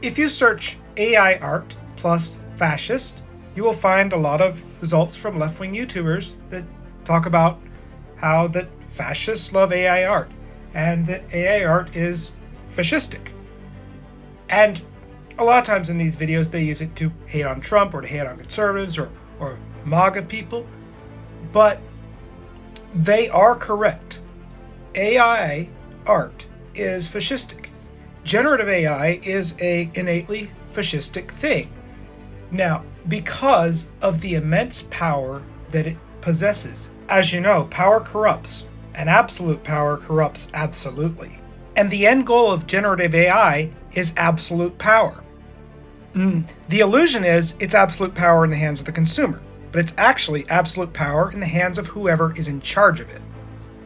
If you search AI art plus fascist, you will find a lot of results from left-wing YouTubers that talk about how that fascists love AI art and that AI art is fascistic. And a lot of times in these videos they use it to hate on Trump or to hate on conservatives or MAGA people. But they are correct. AI art is fascistic. Generative AI is an innately fascistic thing. Now, because of the immense power that it possesses. As you know, power corrupts, and absolute power corrupts absolutely. And the end goal of generative AI is absolute power. The illusion is it's absolute power in the hands of the consumer, but it's actually absolute power in the hands of whoever is in charge of it.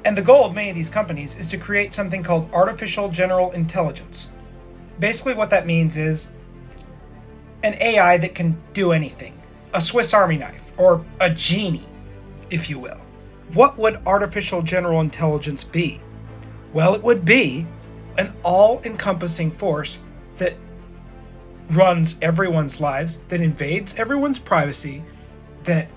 And the goal of many of these companies is to create something called artificial general intelligence. Basically what that means is an AI that can do anything. A Swiss Army knife, or a genie, if you will. What would artificial general intelligence be? Well, it would be an all-encompassing force that runs everyone's lives, that invades everyone's privacy, that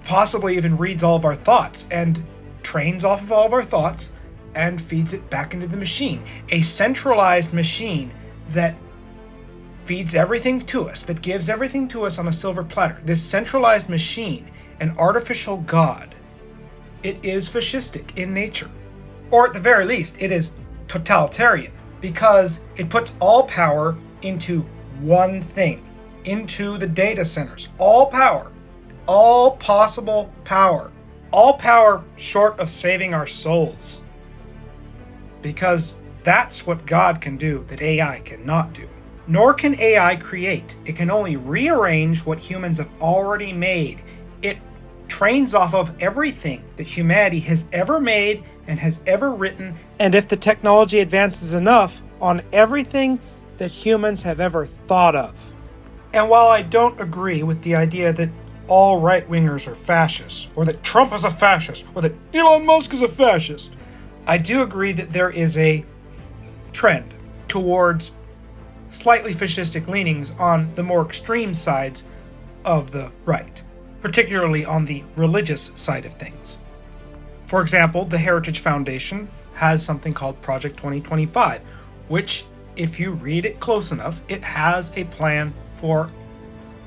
possibly even reads all of our thoughts and trains off of all of our thoughts and feeds it back into the machine. A centralized machine that feeds everything to us, that gives everything to us on a silver platter. This centralized machine, an artificial god, it is fascistic in nature. Or at the very least, it is totalitarian, because it puts all power into one thing, into the data centers. All power, all possible power, all power short of saving our souls. Because that's what God can do that AI cannot do. Nor can AI create. It can only rearrange what humans have already made. It trains off of everything that humanity has ever made and has ever written, and if the technology advances enough, on everything that humans have ever thought of. And while I don't agree with the idea that all right-wingers are fascists, or that Trump is a fascist, or that Elon Musk is a fascist, I do agree that there is a trend towards slightly fascistic leanings on the more extreme sides of the right, particularly on the religious side of things. For example, the Heritage Foundation has something called Project 2025, which, if you read it close enough, it has a plan for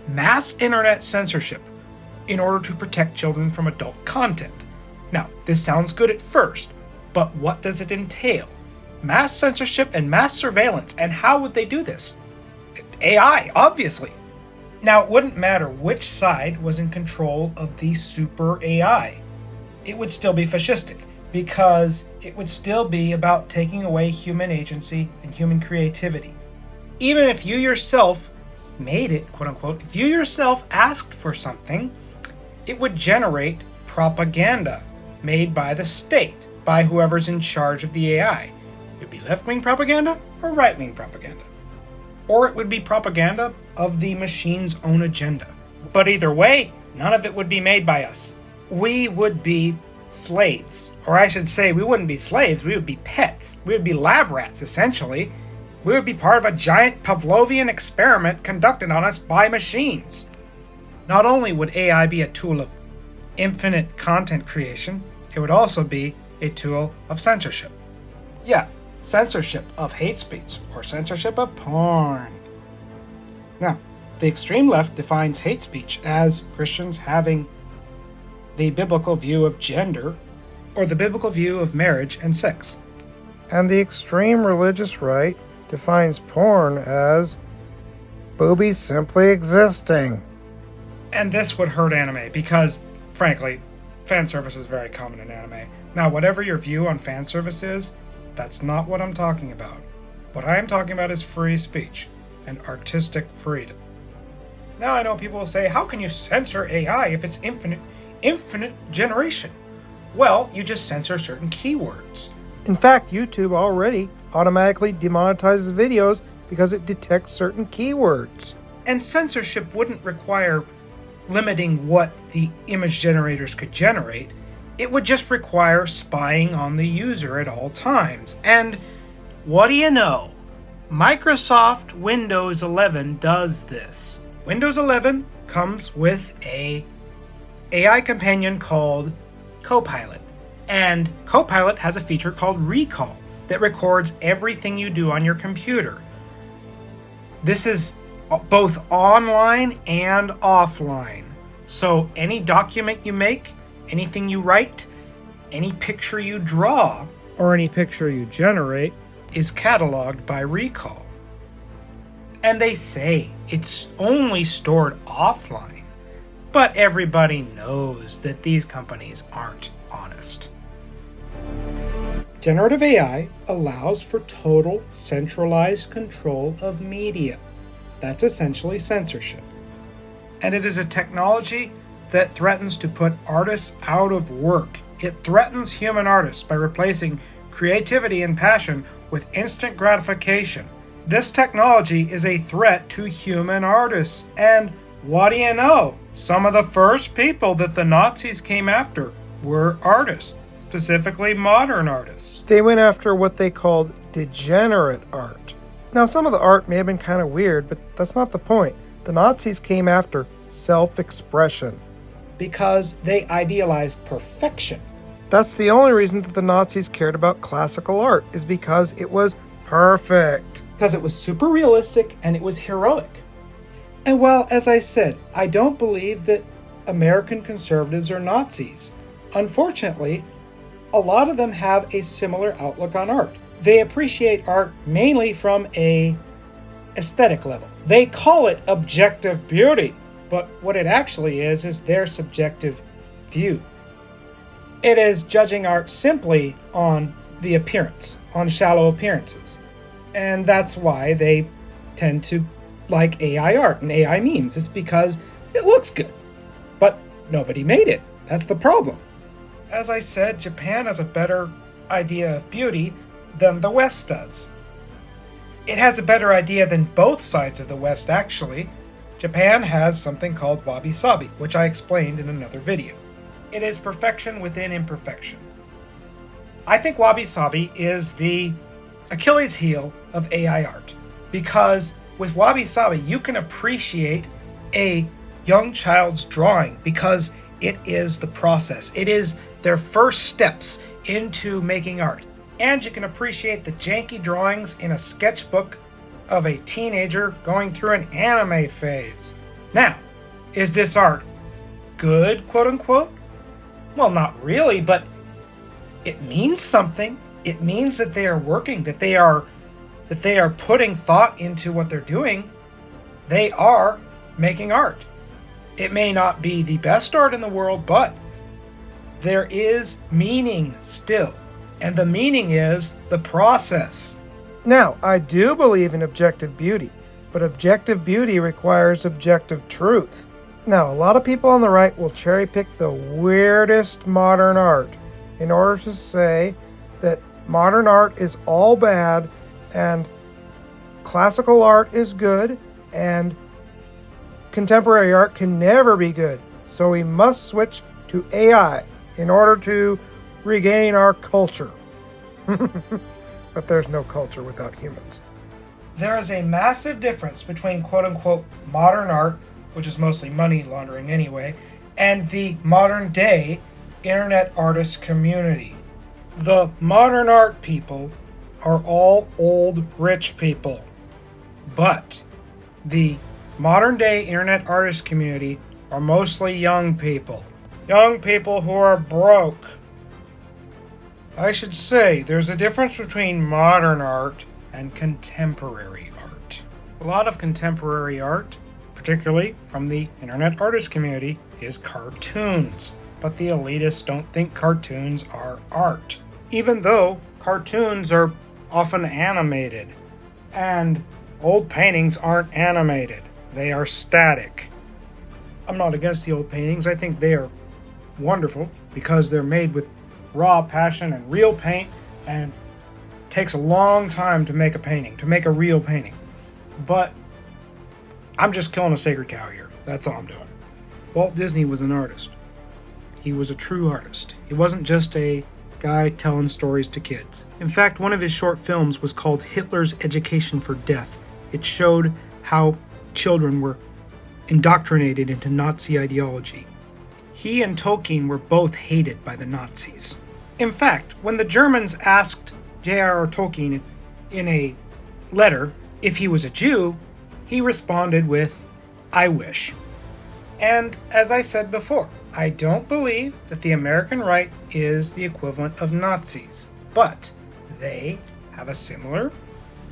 mass internet censorship in order to protect children from adult content. Now, this sounds good at first, but what does it entail? Mass censorship and mass surveillance, and how would they do this? AI, obviously. Now, it wouldn't matter which side was in control of the super AI. It would still be fascistic, because it would still be about taking away human agency and human creativity. Even if you yourself made it, quote unquote, if you yourself asked for something, it would generate propaganda made by the state, by whoever's in charge of the AI. It would be left-wing propaganda or right-wing propaganda. Or it would be propaganda of the machine's own agenda. But either way, none of it would be made by us. We would be slaves. Or I should say, we wouldn't be slaves, we would be pets. We would be lab rats, essentially. We would be part of a giant Pavlovian experiment conducted on us by machines. Not only would AI be a tool of infinite content creation, it would also be a tool of censorship. Yeah, censorship of hate speech, or censorship of porn. Now, the extreme left defines hate speech as Christians having the biblical view of gender, or the biblical view of marriage and sex. And the extreme religious right defines porn as boobies simply existing. And this would hurt anime, because, frankly, fan service is very common in anime. Now, whatever your view on fan service is, that's not what I'm talking about. What I am talking about is free speech and artistic freedom. Now, I know people will say, how can you censor AI if it's infinite generation? Well, you just censor certain keywords. In fact, YouTube already automatically demonetizes videos because it detects certain keywords. And censorship wouldn't require limiting what the image generators could generate. It would just require spying on the user at all times. And what do you know? Microsoft Windows 11 does this. Windows 11 comes with a AI companion called Copilot. And Copilot has a feature called Recall that records everything you do on your computer. This is both online and offline. So any document you make, anything you write, any picture you draw, or any picture you generate is cataloged by Recall. And they say it's only stored offline, but everybody knows that these companies aren't honest. Generative AI allows for total centralized control of media. That's essentially censorship. And it is a technology that threatens to put artists out of work. It threatens human artists by replacing creativity and passion with instant gratification. This technology is a threat to human artists. And what do you know? Some of the first people that the Nazis came after were artists, specifically modern artists. They went after what they called degenerate art. Now, some of the art may have been kind of weird, but that's not the point. The Nazis came after self-expression because they idealized perfection. That's the only reason that the Nazis cared about classical art, is because it was perfect. Because it was super realistic and it was heroic. And well, as I said, I don't believe that American conservatives are Nazis. Unfortunately, a lot of them have a similar outlook on art. They appreciate art mainly from a aesthetic level. They call it objective beauty, but what it actually is their subjective view. It is judging art simply on the appearance, on shallow appearances. And that's why they tend to like AI art and AI memes. It's because it looks good, but nobody made it. That's the problem. As I said, Japan has a better idea of beauty than the West does. It has a better idea than both sides of the West, actually. Japan has something called wabi-sabi, which I explained in another video. It is perfection within imperfection. I think wabi-sabi is the Achilles heel of AI art, because with wabi-sabi you can appreciate a young child's drawing because it is the process. It is their first steps into making art. And you can appreciate the janky drawings in a sketchbook of a teenager going through an anime phase. Now, is this art good, quote unquote? Well, not really, but it means something. It means that they are working, that they are putting thought into what they're doing. They are making art. It may not be the best art in the world, but there is meaning still. And the meaning is the process. Now, I do believe in objective beauty, but objective beauty requires objective truth. Now, a lot of people on the right will cherry pick the weirdest modern art in order to say that modern art is all bad and classical art is good and contemporary art can never be good. So we must switch to AI in order to regain our culture. But there's no culture without humans. There is a massive difference between quote-unquote modern art, which is mostly money laundering anyway, and the modern day internet artist community. The modern art people are all old rich people, but the modern day internet artist community are mostly young people. Young people who are broke. I should say, there's a difference between modern art and contemporary art. A lot of contemporary art, particularly from the internet artist community, is cartoons. But the elitists don't think cartoons are art. Even though cartoons are often animated, and old paintings aren't animated. They are static. I'm not against the old paintings. I think they are wonderful because they're made with raw passion and real paint, and it takes a long time to make a painting, to make a real painting. But I'm just killing a sacred cow here. That's all I'm doing. Walt Disney was an artist. He was a true artist. He wasn't just a guy telling stories to kids. In fact, one of his short films was called Hitler's Education for Death. It showed how children were indoctrinated into Nazi ideology. He and Tolkien were both hated by the Nazis. In fact, when the Germans asked J.R.R. Tolkien in a letter if he was a Jew, he responded with, "I wish." And as I said before, I don't believe that the American right is the equivalent of Nazis, but they have a similar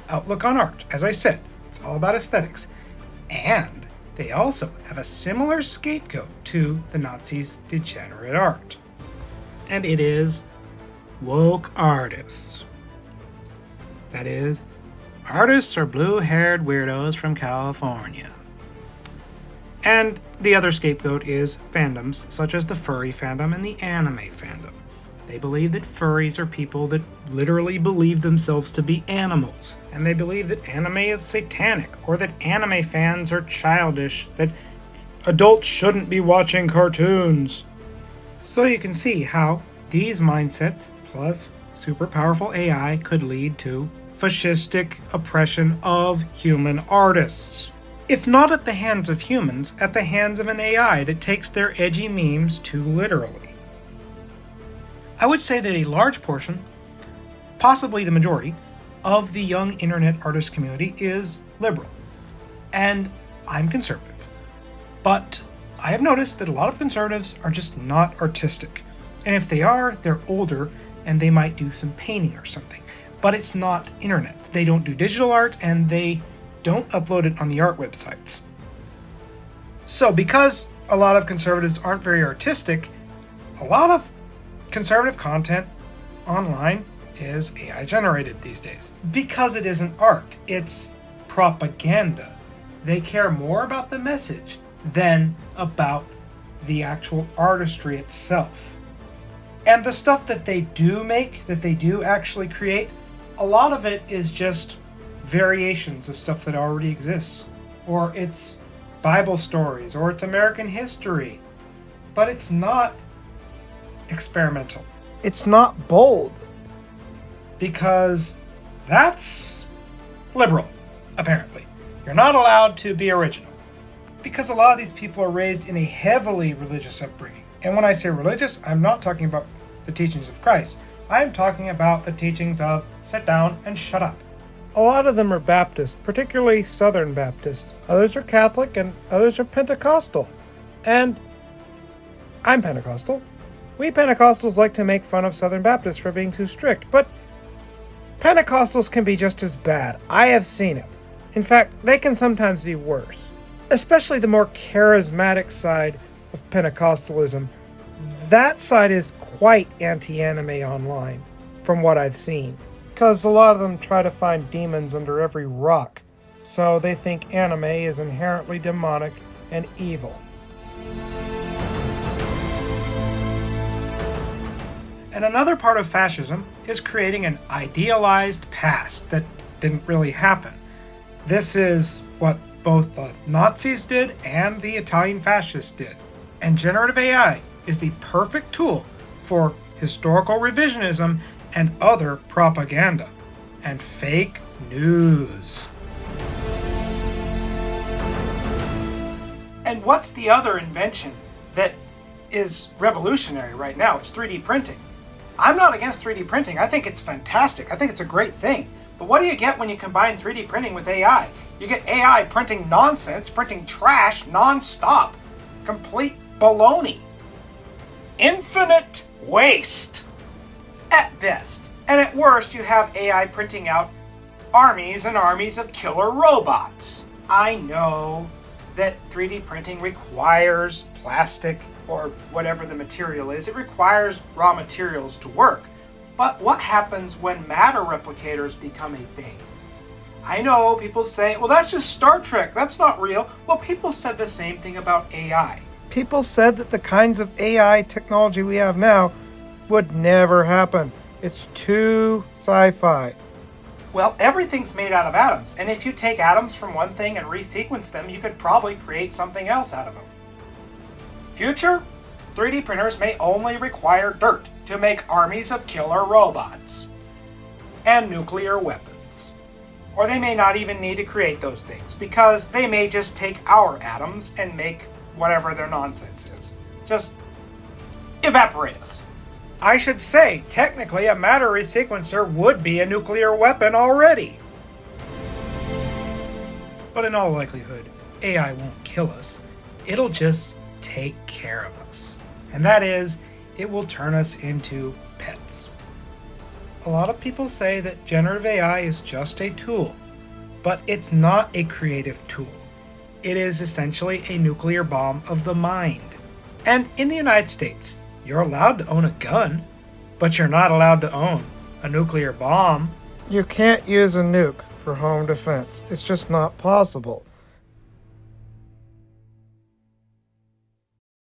outlook on art. As I said, it's all about aesthetics. And they also have a similar scapegoat to the Nazis' degenerate art. And it is woke artists. That is, artists are blue-haired weirdos from California. And the other scapegoat is fandoms, such as the furry fandom and the anime fandom. They believe that furries are people that literally believe themselves to be animals, and they believe that anime is satanic, or that anime fans are childish, that adults shouldn't be watching cartoons. So you can see how these mindsets, plus super powerful AI, could lead to fascistic oppression of human artists. If not at the hands of humans, at the hands of an AI that takes their edgy memes too literally. I would say that a large portion, possibly the majority, of the young internet artist community is liberal. And I'm conservative. But I have noticed that a lot of conservatives are just not artistic. And if they are, they're older and they might do some painting or something. But it's not internet. They don't do digital art and they don't upload it on the art websites. So because a lot of conservatives aren't very artistic, a lot of conservative content online is AI generated these days. Because it isn't art, it's propaganda. They care more about the message than about the actual artistry itself. And the stuff that they do make, that they do actually create, a lot of it is just variations of stuff that already exists. Or it's Bible stories, or it's American history. But it's not experimental. It's not bold. Because that's liberal, apparently. You're not allowed to be original. Because a lot of these people are raised in a heavily religious upbringing. And when I say religious, I'm not talking about the teachings of Christ. I'm talking about the teachings of sit down and shut up. A lot of them are Baptist, particularly Southern Baptist. Others are Catholic and others are Pentecostal. And I'm Pentecostal. We Pentecostals like to make fun of Southern Baptists for being too strict, but Pentecostals can be just as bad. I have seen it. In fact, they can sometimes be worse. Especially the more charismatic side of Pentecostalism. That side is quite anti-anime online, from what I've seen. Because a lot of them try to find demons under every rock, so they think anime is inherently demonic and evil. And another part of fascism is creating an idealized past that didn't really happen. This is what both the Nazis did and the Italian fascists did. And generative AI is the perfect tool for historical revisionism and other propaganda and fake news. And what's the other invention that is revolutionary right now? It's 3D printing. I'm not against 3D printing. I think it's fantastic. I think it's a great thing. But what do you get when you combine 3D printing with AI? You get AI printing nonsense, printing trash non-stop. Complete baloney. Infinite waste. At best. And at worst, you have AI printing out armies and armies of killer robots. I know that 3D printing requires plastic or whatever the material is. It requires raw materials to work. But what happens when matter replicators become a thing? I know people say, well, that's just Star Trek. That's not real. Well, people said the same thing about AI. People said that the kinds of AI technology we have now would never happen. It's too sci-fi. Well, everything's made out of atoms, and if you take atoms from one thing and resequence them, you could probably create something else out of them. Future? 3D printers may only require dirt to make armies of killer robots and nuclear weapons. Or they may not even need to create those things, because they may just take our atoms and make whatever their nonsense is. Just evaporate us. I should say, technically, a matter resequencer would be a nuclear weapon already. But in all likelihood, AI won't kill us. It'll just take care of us. And that is, it will turn us into pets. A lot of people say that generative AI is just a tool, but it's not a creative tool. It is essentially a nuclear bomb of the mind. And in the United States, you're allowed to own a gun, but you're not allowed to own a nuclear bomb. You can't use a nuke for home defense. It's just not possible.